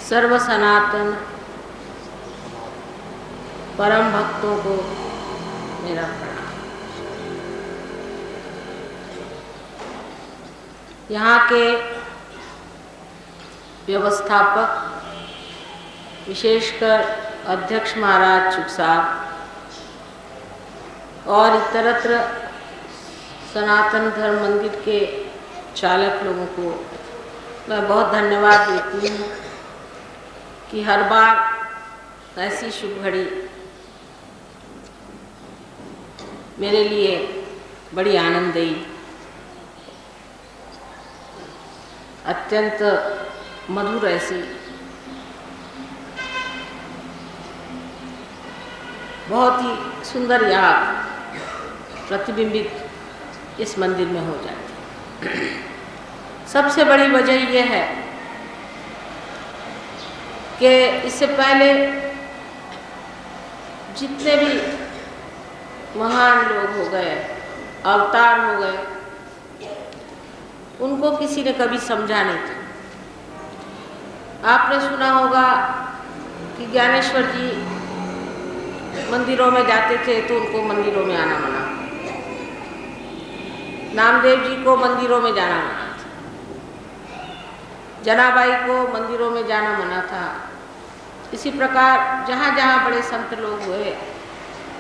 सर्व सनातन परम भक्तों को मेरा प्रणाम। यहाँ के व्यवस्थापक, विशेषकर अध्यक्ष महाराज चुग साहब और इतरत्र सनातन धर्म मंदिर के चालक लोगों को मैं बहुत धन्यवाद देती हूँ कि हर बार ऐसी शुभ घड़ी मेरे लिए बड़ी आनंददायी, अत्यंत मधुर ऐसी बहुत ही सुंदर याद प्रतिबिंबित इस मंदिर में हो जाती है। सबसे बड़ी वजह यह है कि इससे पहले जितने भी महान लोग हो गए, अवतार हो गए, उनको किसी ने कभी समझा नहीं था। आपने सुना होगा कि ज्ञानेश्वर जी मंदिरों में जाते थे तो उनको मंदिरों में आना मना, नामदेव जी को मंदिरों में जाना मना था, जनाबाई को मंदिरों में जाना मना था। इसी प्रकार जहाँ जहाँ बड़े संत लोग हुए,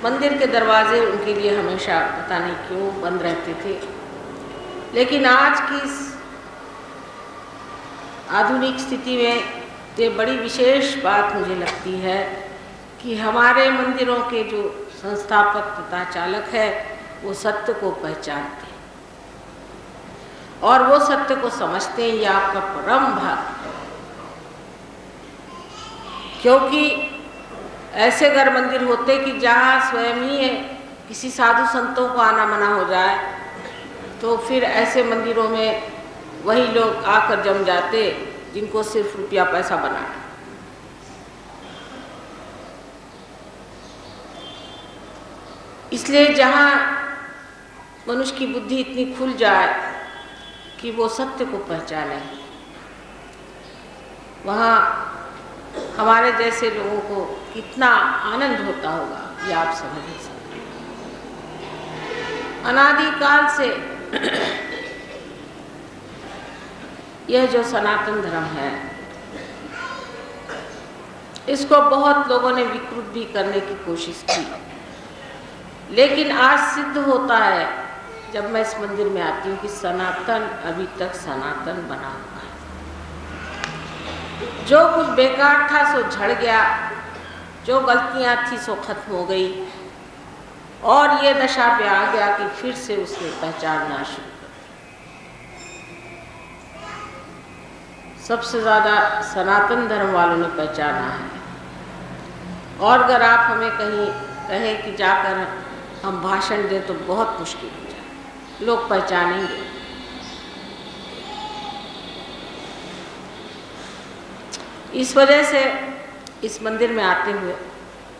मंदिर के दरवाजे उनके लिए हमेशा पता नहीं क्यों बंद रहते थे। लेकिन आज की इस आधुनिक स्थिति में ये बड़ी विशेष बात मुझे लगती है कि हमारे मंदिरों के जो संस्थापक तथा चालक है वो सत्य को पहचानते हैं और वो सत्य को समझते हैं। ये आपका परम भाग्य, क्योंकि ऐसे घर मंदिर होते कि जहाँ स्वयं ही किसी साधु संतों को आना मना हो जाए तो फिर ऐसे मंदिरों में वही लोग आकर जम जाते जिनको सिर्फ रुपया पैसा बनाना। इसलिए जहाँ मनुष्य की बुद्धि इतनी खुल जाए कि वो सत्य को पहचाने, वहाँ हमारे जैसे लोगों को कितना आनंद होता होगा ये आप समझ नहीं सकते। अनादिकाल से यह जो सनातन धर्म है इसको बहुत लोगों ने विकृत भी करने की कोशिश की, लेकिन आज सिद्ध होता है जब मैं इस मंदिर में आती हूँ कि सनातन अभी तक सनातन बना हुआ है। जो कुछ बेकार था सो झड़ गया, जो गलतियाँ थी सो खत्म हो गई और ये दशा पे आ गया कि फिर से उसने पहचानना शुरू कर। सबसे ज़्यादा सनातन धर्म वालों ने पहचाना है। और अगर आप हमें कहीं कहें कि जाकर हम भाषण दें तो बहुत मुश्किल हो जाए, लोग पहचानेंगे। इस वजह से इस मंदिर में आते हुए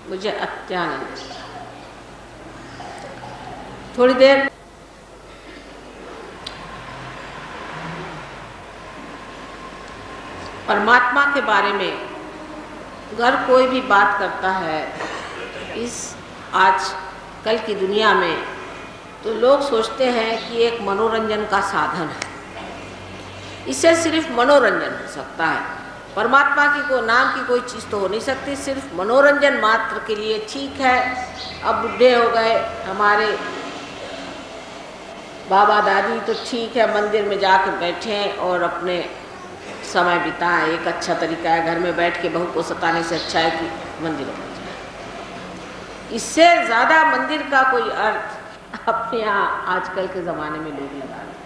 मुझे अत्यानंद मिला। थोड़ी देर परमात्मा के बारे में अगर कोई भी बात करता है इस आज कल की दुनिया में, तो लोग सोचते हैं कि एक मनोरंजन का साधन है, इससे सिर्फ मनोरंजन हो सकता है। परमात्मा की को नाम की कोई चीज़ तो हो नहीं सकती, सिर्फ मनोरंजन मात्र के लिए। ठीक है, अब बुढ़े हो गए हमारे बाबा दादी, तो ठीक है मंदिर में जाकर बैठें और अपने समय बिताएं, एक अच्छा तरीका है। घर में बैठ के बहू को सताने से अच्छा है कि मंदिरों में जाए। इससे ज़्यादा मंदिर का कोई अर्थ अपने यहाँ आजकल के ज़माने में लोग लगा रहे हैं।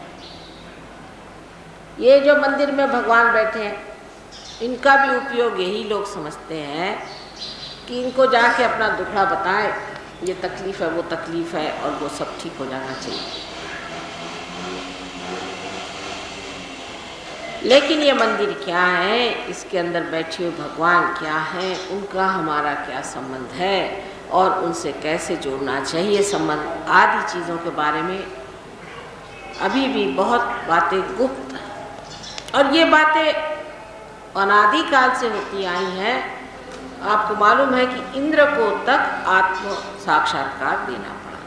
ये जो मंदिर में भगवान बैठे हैं इनका भी उपयोग यही लोग समझते हैं कि इनको जाके अपना दुखड़ा बताएं, ये तकलीफ़ है वो तकलीफ़ है और वो सब ठीक हो जाना चाहिए। लेकिन ये मंदिर क्या है, इसके अंदर बैठे हुए भगवान क्या हैं, उनका हमारा क्या संबंध है और उनसे कैसे जोड़ना चाहिए संबंध, आदि चीज़ों के बारे में अभी भी बहुत बातें गुप्त हैं। और ये बातें अनादिकाल से होती आई हैं। आपको मालूम है कि इंद्र को तक आत्म साक्षात्कार देना पड़ा,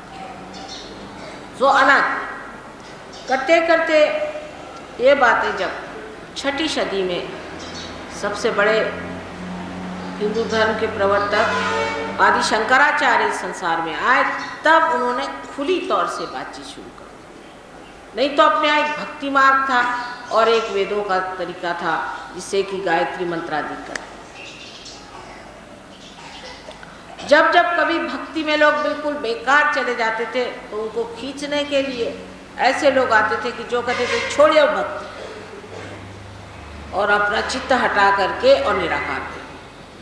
जो अनादि करते करते ये बातें जब 6ठी सदी में सबसे बड़े हिंदू धर्म के प्रवर्तक आदि शंकराचार्य संसार में आए, तब उन्होंने खुली तौर से बातचीत शुरू कर दी। नहीं तो अपने यहाँ एक भक्ति मार्ग था और एक वेदों का तरीका था, जिससे कि गायत्री मंत्रादि कर। जब जब कभी भक्ति में लोग बिल्कुल बेकार चले जाते थे तो उनको खींचने के लिए ऐसे लोग आते थे कि जो कहते थे छोड़िए भक्ति और अपना चित्त हटा करके और निराकार थे,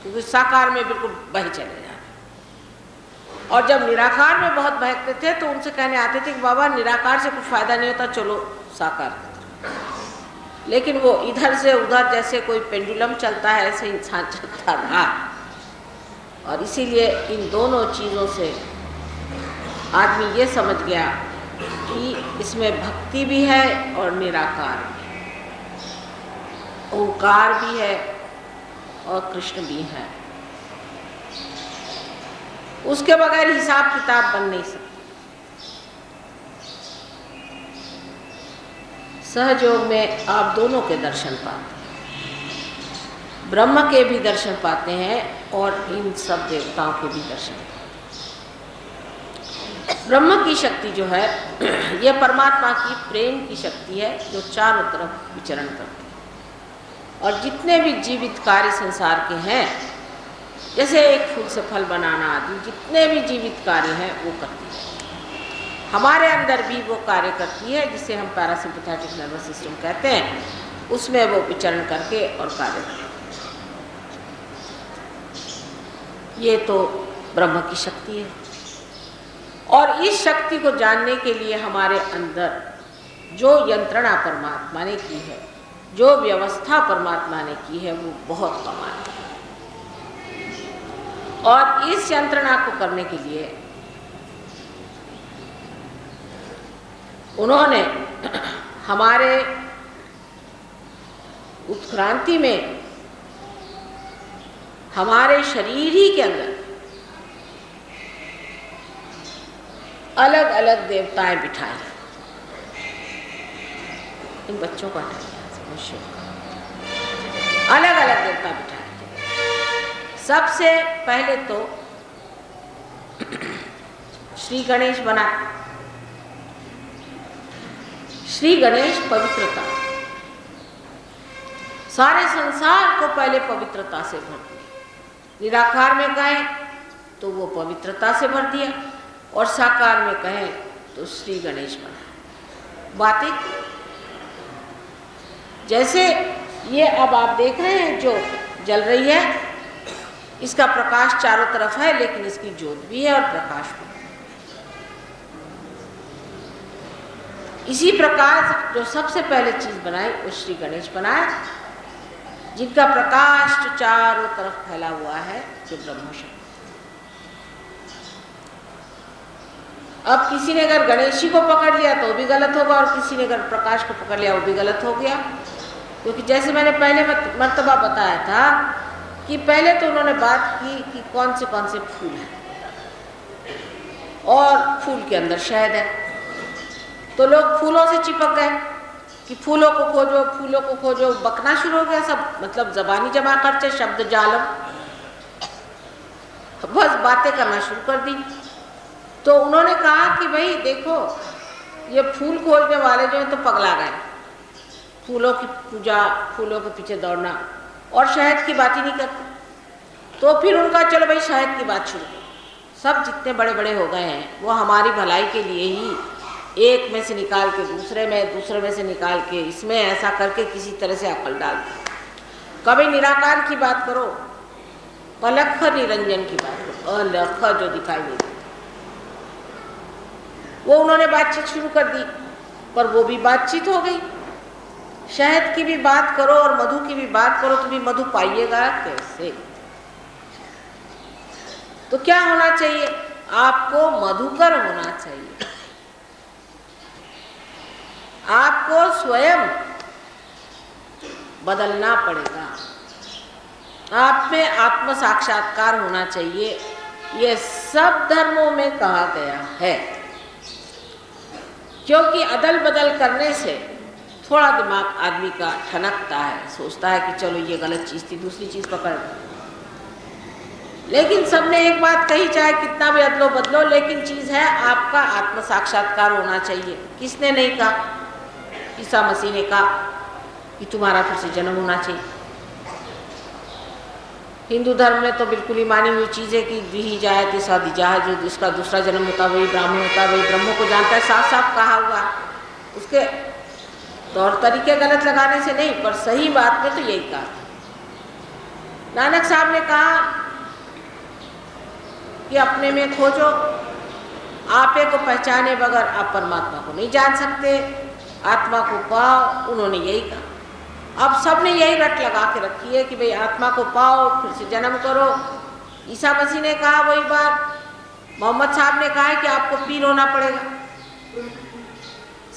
क्योंकि साकार में बिल्कुल बह चले जाते। और जब निराकार में बहुत बहकते थे तो उनसे कहने आते थे कि बाबा निराकार से कुछ फायदा नहीं होता, चलो साकार। लेकिन वो इधर से उधर जैसे कोई पेंडुलम चलता है ऐसे इंसान चलता रहा, और इसीलिए इन दोनों चीज़ों से आदमी ये समझ गया कि इसमें भक्ति भी है और निराकार भी, ओंकार भी है और कृष्ण भी है। उसके बगैर हिसाब किताब बन नहीं सकता। सहयोग में आप दोनों के दर्शन पाते हैं, ब्रह्म के भी दर्शन पाते हैं और इन सब देवताओं के भी दर्शन पाते हैं। ब्रह्म की शक्ति जो है यह परमात्मा की प्रेम की शक्ति है, जो चारों तरफ विचरण करती है। और जितने भी जीवित कार्य संसार के हैं, जैसे एक फूल से फल बनाना आदि, जितने भी जीवित कार्य हैं वो करती है। हमारे अंदर भी वो कार्य करती है, जिसे हम पैरासिम्पैथेटिक नर्वस सिस्टम कहते हैं, उसमें वो विचरण करके और कार्य करती है। ये तो ब्रह्म की शक्ति है। और इस शक्ति को जानने के लिए हमारे अंदर जो यंत्रणा परमात्मा ने की है, जो व्यवस्था परमात्मा ने की है, वो बहुत कमाल है। और इस यंत्रणा को करने के लिए उन्होंने हमारे उत्क्रांति में हमारे शरीर ही के अंदर अलग अलग देवताएं बिठाई। इन बच्चों का अलग अलग देवता बिठाए। सबसे पहले तो श्री गणेश बना। श्री गणेश पवित्रता, सारे संसार को पहले पवित्रता से भर दिया। निराकार में कहें तो वो पवित्रता से भर दिया, और साकार में कहें तो श्री गणेश बना। बातें जैसे ये अब आप देख रहे हैं जो जल रही है, इसका प्रकाश चारों तरफ है, लेकिन इसकी ज्योत भी है और प्रकाश भी। इसी प्रकार जो सबसे पहले चीज बनाई वो श्री गणेश बनाए, जिनका प्रकाश जो चारों तरफ फैला हुआ है, जो ब्रह्म शक्ति। अब किसी ने अगर गणेश जी को पकड़ लिया तो भी गलत होगा, और किसी ने अगर प्रकाश को पकड़ लिया वो भी गलत हो गया। क्योंकि जैसे मैंने पहले मर्तबा बताया था कि पहले तो उन्होंने बात की कि कौन से फूल हैं, और फूल के अंदर शहद है, तो लोग फूलों से चिपक गए कि फूलों को खोजो, बकना शुरू हो गया सब, मतलब जबानी जमा खर्चे, शब्द जालम, बस बातें करना शुरू कर दी। तो उन्होंने कहा कि भाई देखो, ये फूल खोजने वाले जो हैं तो पगला गए, फूलों की पूजा, फूलों के पीछे दौड़ना, और शहद की बात ही नहीं करते। तो फिर उनका चलो भाई शहद की बात शुरू। सब जितने बड़े बड़े हो गए हैं वो हमारी भलाई के लिए ही, एक में से निकाल के दूसरे में से निकाल के इसमें, ऐसा करके किसी तरह से अकल डालते। कभी निराकार की बात करो, अलख निरंजन की बात करो, अलख जो दिखाई देती, वो उन्होंने बातचीत शुरू कर दी, पर वो भी बातचीत हो गई। शहद की भी बात करो और मधु की भी बात करो तो भी मधु पाइएगा कैसे? तो क्या होना चाहिए? आपको मधुकर होना चाहिए। आपको स्वयं बदलना पड़ेगा। आप में आत्म साक्षात्कार होना चाहिए। ये सब धर्मों में कहा गया है, क्योंकि अदल बदल करने से थोड़ा दिमाग आदमी का ठनकता है, सोचता है कि चलो ये गलत चीज़ थी, दूसरी चीज़ पकड़। लेकिन सबने एक बात कही, चाहे कितना भी अदलो बदलो, लेकिन चीज़ है आपका आत्म साक्षात्कार होना चाहिए। किसने नहीं कहा? ईसा मसीह ने कहा कि तुम्हारा फिर से जन्म होना चाहिए। हिंदू धर्म में तो बिल्कुल ही मानी हुई चीज़ है कि द्विही जाए तीसरा दिजा, जो जिसका दूसरा जन्म होता वही ब्राह्मण होता, वही ब्रह्म को जानता है, साफ साफ कहा हुआ। उसके तौर तरीके गलत लगाने से नहीं, पर सही बात में तो यही कहा। नानक साहब ने कहा कि अपने में खोजो, आपे को पहचाने बगैर आप परमात्मा को नहीं जान सकते, आत्मा को पाओ। उन्होंने यही कहा। अब सबने यही रट लगा के रखी है कि भाई आत्मा को पाओ, फिर से जन्म करो। ईसा मसीह ने कहा वही बात, मोहम्मद साहब ने कहा है कि आपको पीर होना पड़ेगा।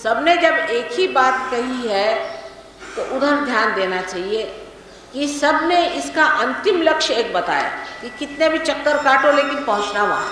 सबने जब एक ही बात कही है तो उधर ध्यान देना चाहिए कि सबने इसका अंतिम लक्ष्य एक बताया कि कितने भी चक्कर काटो लेकिन पहुंचना वहाँ।